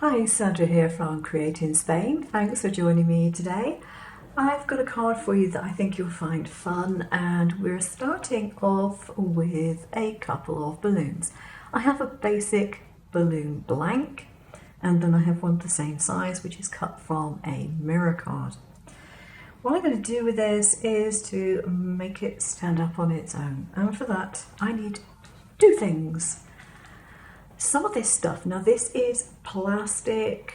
Hi, Sandra here from Create in Spain. Thanks for joining me today. I've got a card for you that I think you'll find fun, and we're starting off with a couple of balloons. I have a basic balloon blank, and then I have one the same size which is cut from a mirror card. What I'm going to do with this is to make it stand up on its own, and for that I need two things. Some of this stuff, now this is plastic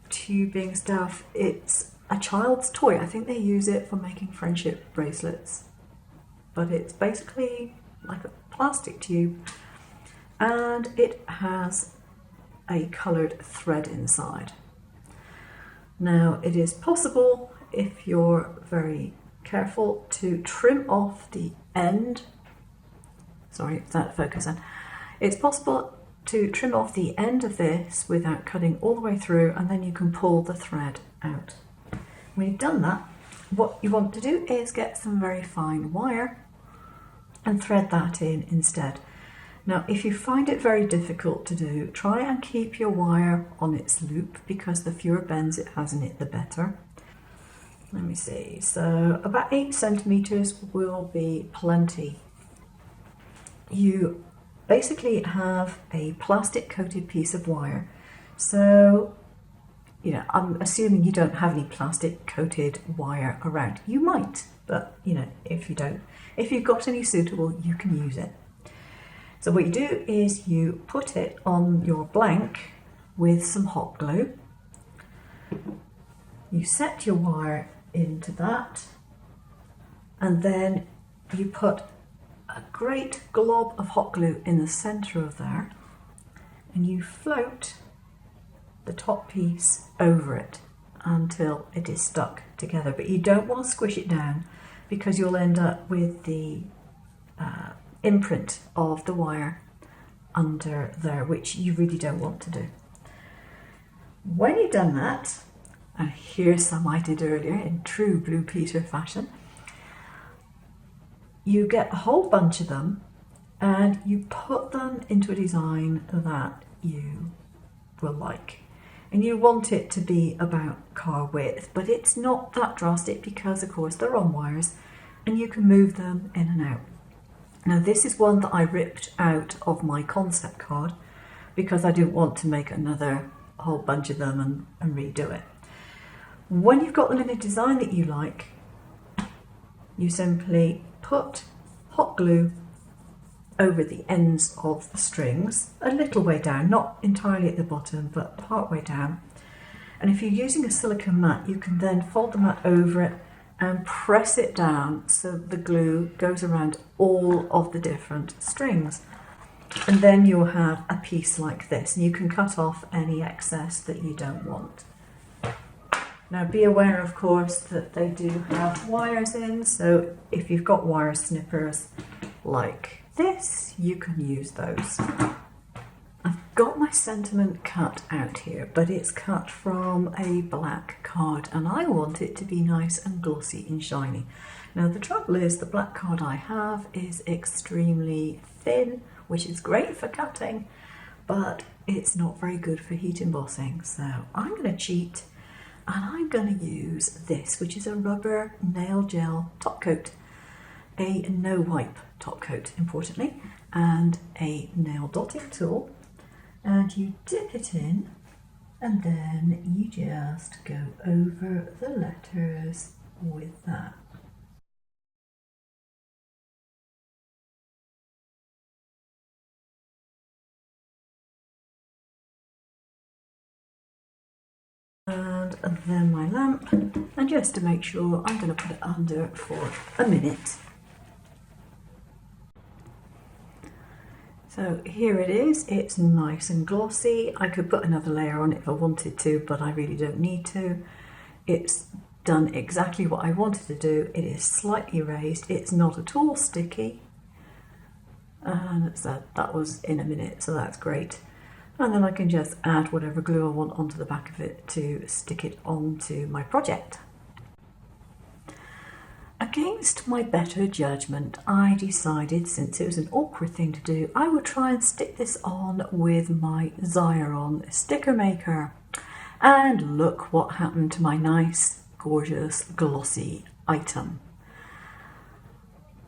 tubing stuff, it's a child's toy. I think they use it for making friendship bracelets, but it's basically like a plastic tube and it has a coloured thread inside. Now it is possible, if you're very careful, to trim off the end. Sorry, it's out of focus then. It's possible to trim off the end of this without cutting all the way through, and then you can pull the thread out. When you've done that, what you want to do is get some very fine wire and thread that in instead. Now, if you find it very difficult to do, try and keep your wire on its loop, because the fewer bends it has in it, the better. Let me see, so about 8 centimeters will be plenty. You basically have a plastic coated piece of wire. So, I'm assuming you don't have any plastic coated wire around. You might, but if you don't, if you've got any suitable, you can use it. So what you do is you put it on your blank with some hot glue. You set your wire into that, and then you put a great glob of hot glue in the centre of there, and you float the top piece over it until it is stuck together. But you don't want to squish it down, because you'll end up with the imprint of the wire under there, which you really don't want to do. When you've done that, and here's some I did earlier in true Blue Peter fashion, you get a whole bunch of them and you put them into a design that you will like. And you want it to be about car width, but it's not that drastic because, of course, they're on wires and you can move them in and out. Now, this is one that I ripped out of my concept card because I didn't want to make another whole bunch of them and redo it. When you've got them in a design that you like, you simply put hot glue over the ends of the strings, a little way down, not entirely at the bottom, but part way down. And if you're using a silicone mat, you can then fold the mat over it and press it down so the glue goes around all of the different strings. And then you'll have a piece like this, and you can cut off any excess that you don't want. Now, be aware, of course, that they do have wires in, so if you've got wire snippers like this, you can use those. I've got my sentiment cut out here, but it's cut from a black card, and I want it to be nice and glossy and shiny. Now, the trouble is, the black card I have is extremely thin, which is great for cutting, but it's not very good for heat embossing, so I'm going to cheat. And I'm going to use this, which is a rubber nail gel top coat, a no wipe top coat, importantly, and a nail dotting tool. And you dip it in, and then you just go over the letters with that. And then my lamp, and just to make sure, I'm going to put it under for a minute. So here it is, it's nice and glossy. I could put another layer on it if I wanted to, but I really don't need to. It's done exactly what I wanted to do. It is slightly raised, it's not at all sticky, and that was in a minute, so that's great. And then I can just add whatever glue I want onto the back of it to stick it onto my project. Again, against my better judgment, I decided, since it was an awkward thing to do, I would try and stick this on with my Xyron sticker maker. And look what happened to my nice, gorgeous, glossy item.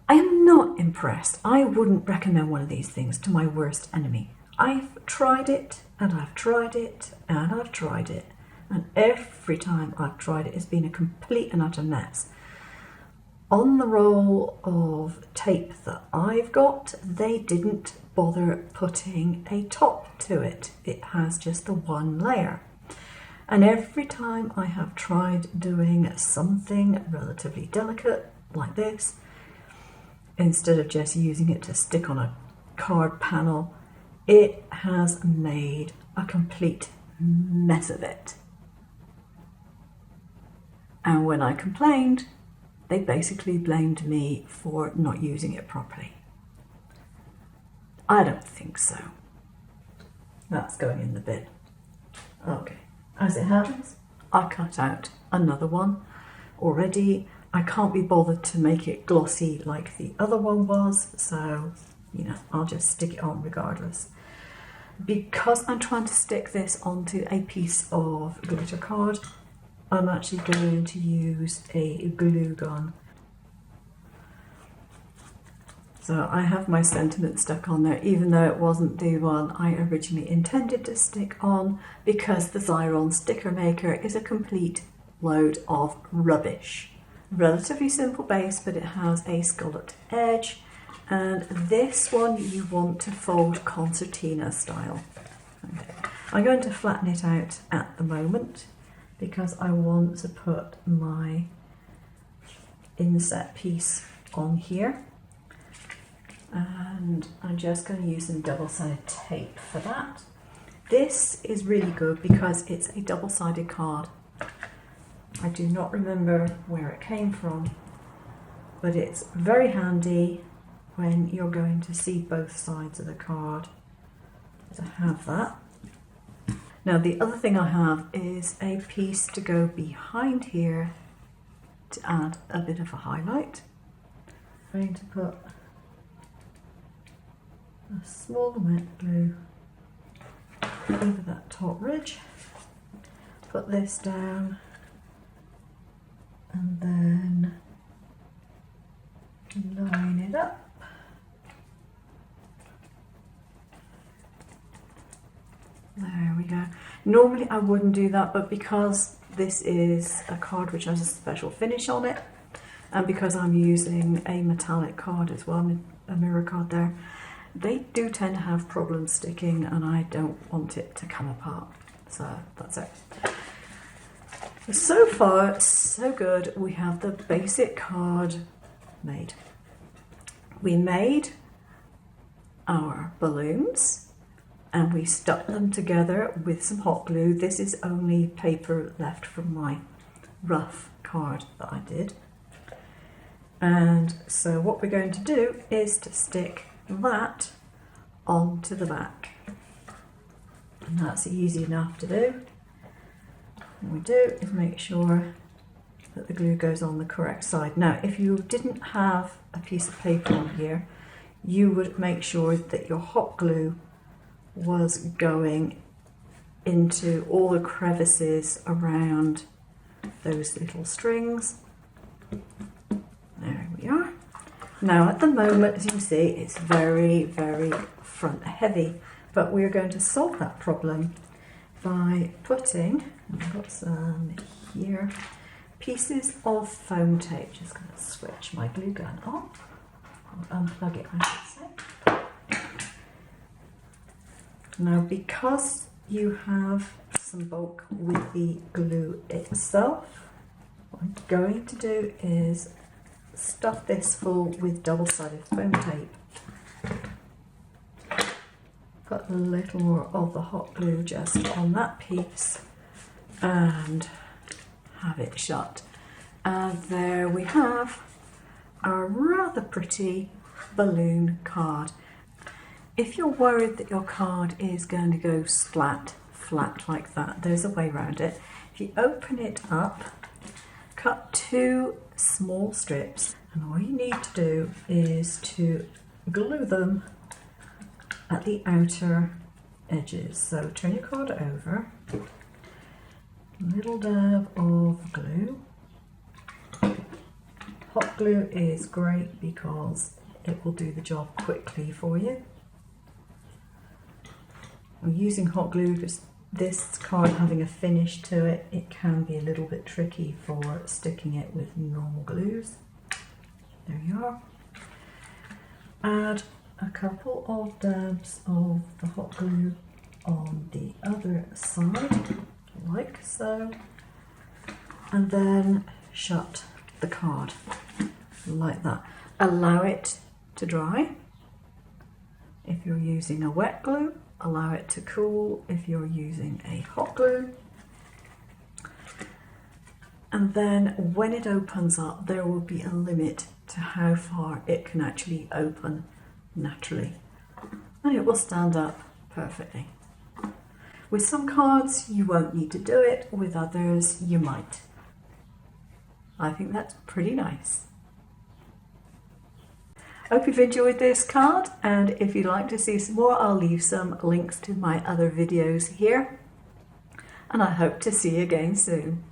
I am not impressed. I wouldn't recommend one of these things to my worst enemy. I've tried it, and I've tried it, and I've tried it. And every time I've tried it, it's been a complete and utter mess. On the roll of tape that I've got, they didn't bother putting a top to it. It has just the one layer. And every time I have tried doing something relatively delicate like this, instead of just using it to stick on a card panel, it has made a complete mess of it. And when I complained, they basically blamed me for not using it properly. I don't think so. That's going in the bin. Okay, as it happens, I cut out another one already. I can't be bothered to make it glossy like the other one was, so, you know, I'll just stick it on regardless. Because I'm trying to stick this onto a piece of glitter card, I'm actually going to use a glue gun. So I have my sentiment stuck on there, even though it wasn't the one I originally intended to stick on, because the Xyron sticker maker is a complete load of rubbish. Relatively simple base, but it has a scalloped edge, and this one you want to fold concertina style. Okay. I'm going to flatten it out at the moment because I want to put my inset piece on here, and I'm just going to use some double-sided tape for that. This is really good because it's a double-sided card. I do not remember where it came from, but it's very handy when you're going to see both sides of the card to have that. Now the other thing I have is a piece to go behind here to add a bit of a highlight. I'm going to put a small amount of glue over that top ridge, put this down, and then line it up. There we go. Normally I wouldn't do that, but because this is a card which has a special finish on it, and because I'm using a metallic card as well, a mirror card there, they do tend to have problems sticking, and I don't want it to come apart. So that's it. So far, so good. We have the basic card made. We made our balloons and we stuck them together with some hot glue. This is only paper left from my rough card that I did. And so what we're going to do is to stick that onto the back. And that's easy enough to do. What we do is make sure that the glue goes on the correct side. Now, if you didn't have a piece of paper on here, you would make sure that your hot glue was going into all the crevices around those little strings. There we are. Now at the moment, as you can see, it's very, very front heavy, but we're going to solve that problem by putting, I've got some here, pieces of foam tape. Just going to switch my glue gun on, or unplug it I should say. Now because you have some bulk with the glue itself, what I'm going to do is stuff this full with double-sided foam tape. Put a little more of the hot glue just on that piece and have it shut. And there we have our rather pretty balloon card. If you're worried that your card is going to go flat like that, there's a way around it. If you open it up, cut 2 small strips And all you need to do is to glue them at the outer edges. So turn your card over, a little dab of glue. Hot glue is great because it will do the job quickly for you. I'm using hot glue because this card having a finish to it, it can be a little bit tricky for sticking it with normal glues. There you are. Add a couple of dabs of the hot glue on the other side, like so, and then shut the card like that. Allow it to dry. If you're using a wet glue, allow it to cool if you're using a hot glue. And then when it opens up, there will be a limit to how far it can actually open naturally. And it will stand up perfectly. With some cards, you won't need to do it. With others, you might. I think that's pretty nice. Hope you've enjoyed this card, and if you'd like to see some more, I'll leave some links to my other videos here, and I hope to see you again soon.